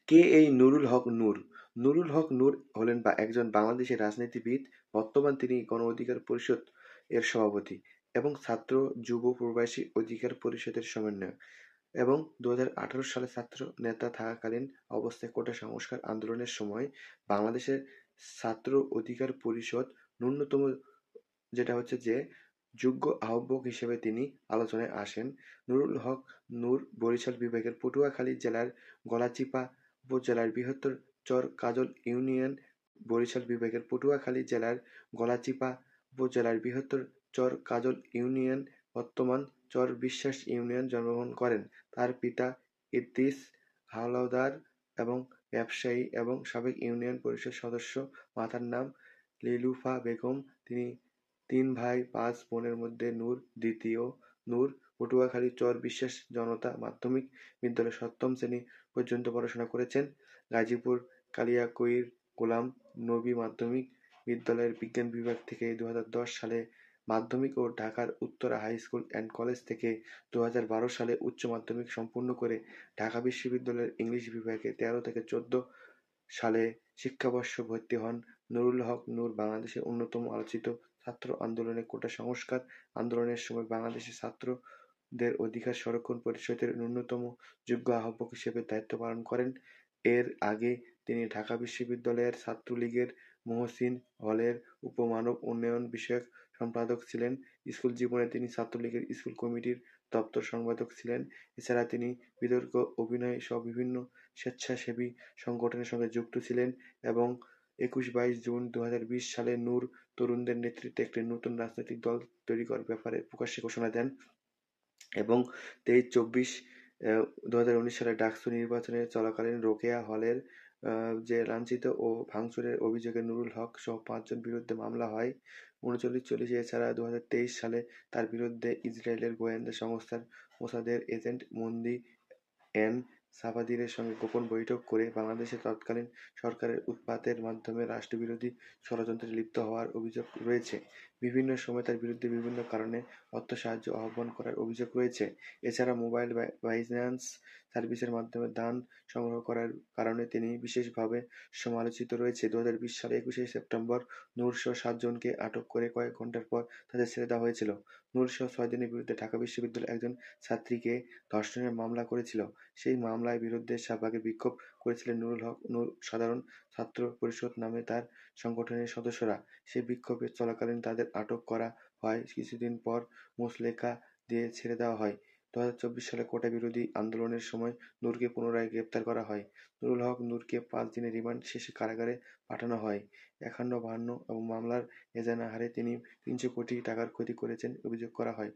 কে এই নুরুল হক নূর? নুরুল হক নূর হলেন একজন বাংলাদেশী রাজনীতিবিদ। বর্তমান তিনি গণ অধিকার পরিষদ এর সভাপতি এবং ছাত্র যুব প্রবাসী অধিকার পরিষদের সমন্বয়ক এবং 2018 সালে ছাত্র নেতা থাকাকালীন অবস্থায় কোটা সংস্কার আন্দোলনের সময় বাংলাদেশের ছাত্র অধিকার পরিষদ ন্যূনতম যেটা হচ্ছে যে যোগ্য আহ্বায়ক হিসেবে তিনি আলোচনায় আসেন। নুরুল হক নূর বরিশাল বিভাগের পটুয়াখালী জেলার গলাচিপা উপজেলার বৃহত্তর চর কাজল ইউনিয়ন, বরিশাল বিভাগের পটুয়াখালী জেলার গলাচিপা উপজেলার বৃহত্তর চর কাজল ইউনিয়ন, বর্তমান চর বিশ্বাস ইউনিয়ন জন্মগ্রহণ করেন। তার পিতা ইদ্রিস হাওলাদার এবং ব্যবসায়ী এবং সাবেক ইউনিয়ন পরিষদ সদস্য। মাতার নাম লিলুফা বেগম। তিনি 3 ভাই 5 বোনের মধ্যে নূর দ্বিতীয়। নূর পটুয়াখালী চর বিশ্বাস জনতা মাধ্যমিক বিদ্যালয়ে 7ম শ্রেণী পর্যন্ত পড়াশোনা করেছেন। গাজীপুর কালিয়াকৈর গোলাম নবী মাধ্যমিক বিদ্যালয়ের বিজ্ঞান বিভাগ থেকে 2010 সালে মাধ্যমিক ও ঢাকার Uttara high school and college থেকে 2012 সালে উচ্চ মাধ্যমিক সম্পূর্ণ করে ঢাকা বিশ্ববিদ্যালয়ের ইংলিশ বিভাগে 13 থেকে 14 সালে শিক্ষাবর্ষে ভর্তি হন। নুরুল হক নূর বাংলাদেশের অন্যতম আলোচিত ছাত্র আন্দোলনে কোটা সংস্কার আন্দোলনের সময় বাংলাদেশের ছাত্রদের অধিকার সংরক্ষণ পরিষদের ন্যূনতম যোগ্য আহ্বায়ক হিসেবে দায়িত্ব পালন করেন। এর আগে তিনি ঢাকা বিশ্ববিদ্যালয়ের ছাত্রলীগের মহসিন হলের উপমানব উন্নয়ন বিষয়ক সম্পাদক ছিলেন। স্কুল জীবনে তিনি ছাত্রলীগের স্কুল কমিটির দপ্তর সম্পাদক ছিলেন। এছাড়া তিনি বিতর্ক, অভিনয় সহ বিভিন্ন স্বেচ্ছাসেবী সংগঠনের সঙ্গে যুক্ত ছিলেন এবং 21-22 জুন 2020 সালে নূর তরুণদের নেতৃত্বে একটি নতুন রাজনৈতিক দল তৈরি করার ব্যাপারে প্রকাশ্যে ঘোষণা দেন এবং 23-24 2019 সালে ডাকসু নির্বাচনে চলাকালীন রোকেয়া হলের যে লাঞ্ছিত ও ভাঙচুরের অভিযোগে নুরুল হক সহ 5 জন বিরুদ্ধে মামলা হয়। 39-40 এছাড়া 2023 সালে তার বিরুদ্ধে ইসরায়েলের গোয়েন্দা সংস্থার মোসাদের এজেন্ট মন্দি এন সাফাদিরের সঙ্গে গোপন বৈঠক করে বাংলাদেশের তৎকালীন সরকারের উৎখাতের মাধ্যমে রাষ্ট্রবিরোধী ষড়যন্ত্রে লিপ্ত হওয়ার অভিযোগ রয়েছে। বিভিন্ন সময় তার বিরুদ্ধে বিভিন্ন কারণে অর্থ সাহায্য আহ্বান করার অভিযোগ রয়েছে। এছাড়া মোবাইল বাইন্যান্স সার্ভিসের মাধ্যমে দান সংগ্রহ করার কারণে তিনি বিশেষভাবে সমালোচিত রয়েছে। 2020 সালে 21শে সেপ্টেম্বর নূরসহ 7 জনকে আটক করে কয়েক ঘণ্টার পর তাদের ছেড়ে দেওয়া হয়েছিল। নূরসহ 6 জনের বিরুদ্ধে ঢাকা বিশ্ববিদ্যালয়ের একজন ছাত্রীকে ধর্ষণের মামলা করেছিল। সেই মামলার বিরুদ্ধে শাহবাগে বিক্ষোভ করেছিলেন নুরুল হক নূর সাধারণ ছাত্র পরিষদ নামে তার সংগঠনের সদস্যরা। সেই বিক্ষোভে চলাকালীন তাদের আটক করা হয়। কিছুদিন পর মুচলেকা দিয়ে ছেড়ে দেওয়া হয়। 2024 সালে কোটা বিরোধী আন্দোলনের সময় নূরকে পুনরায় গ্রেপ্তার করা হয়। নুরুল হক নূরকে 5 দিনের রিমান্ড শেষে কারাগারে পাঠানো হয়। 51-52 এবং মামলার এজাহারে তিনি 300 কোটি টাকার ক্ষতি করেছেন অভিযোগ করা হয়।